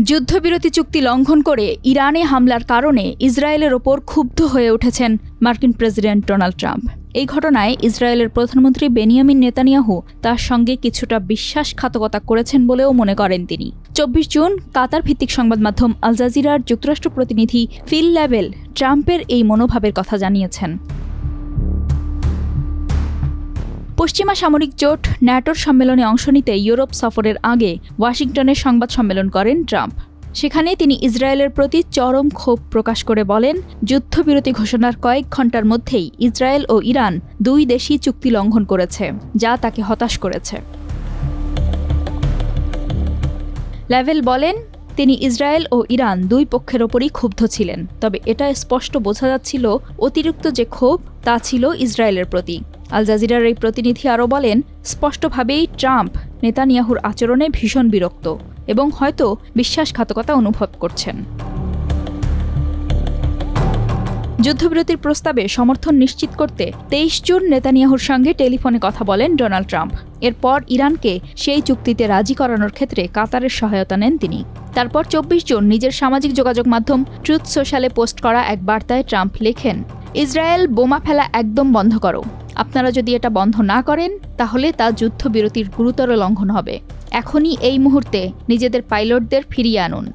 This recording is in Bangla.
যুদ্ধবিরতি চুক্তি লঙ্ঘন করে ইরানে হামলার কারণে ইসরায়েলের ওপর ক্ষুব্ধ হয়ে উঠেছেন মার্কিন প্রেসিডেন্ট ডোনাল্ড ট্রাম্প। এই ঘটনায় ইসরায়েলের প্রধানমন্ত্রী বেনিয়ামিন নেতানিয়াহু তার সঙ্গে কিছুটা বিশ্বাসঘাতকতা করেছেন বলেও মনে করেন তিনি। ২৪ জুন কাতার ভিত্তিক সংবাদ মাধ্যম আল জাজিরার যুক্তরাষ্ট্র প্রতিনিধি ফিল লেভেল ট্রাম্পের এই মনোভাবের কথা জানিয়েছেন। পশ্চিমা সামরিক জোট ন্যাটোর সম্মেলনে অংশ নিতে ইউরোপ সফরের আগে ওয়াশিংটনে সংবাদ সম্মেলন করেন ট্রাম্প। সেখানে তিনি ইসরায়েলের প্রতি চরম ক্ষোভ প্রকাশ করে বলেন, যুদ্ধবিরতি ঘোষণার কয়েক ঘণ্টার মধ্যেই ইসরায়েল ও ইরান দুই দেশই চুক্তি লঙ্ঘন করেছে, যা তাকে হতাশ করেছে। লেভেল বলেন, তিনি ইসরায়েল ও ইরান দুই পক্ষের ওপরই ক্ষুব্ধ ছিলেন, তবে এটা স্পষ্ট বোঝা যাচ্ছিল অতিরিক্ত যে ক্ষোভ তা ছিল ইসরায়েলের প্রতি। আল জাজিরার এই প্রতিনিধি আরও বলেন, স্পষ্টভাবেই ট্রাম্প নেতানিয়াহুর আচরণে ভীষণ বিরক্ত এবং হয়তো বিশ্বাসঘাতকতা অনুভব করছেন। যুদ্ধবিরতির প্রস্তাবে সমর্থন নিশ্চিত করতে ২৩ জুন নেতানিয়াহুর সঙ্গে টেলিফোনে কথা বলেন ডোনাল্ড ট্রাম্প। এরপর ইরানকে সেই চুক্তিতে রাজি করানোর ক্ষেত্রে কাতারের সহায়তা নেন তিনি। তারপর ২৪ জুন নিজের সামাজিক যোগাযোগ মাধ্যম ট্রুথ সোশ্যালে পোস্ট করা এক বার্তায় ট্রাম্প লেখেন, ইসরায়েল বোমা ফেলা একদম বন্ধ করো। আপনারা যদি এটা বন্ধ না করেন তাহলে তা যুদ্ধবিরতির গুরুতর লঙ্ঘন হবে। এখনই এই মুহূর্তে নিজেদের পাইলটদের ফিরিয়ে আনুন।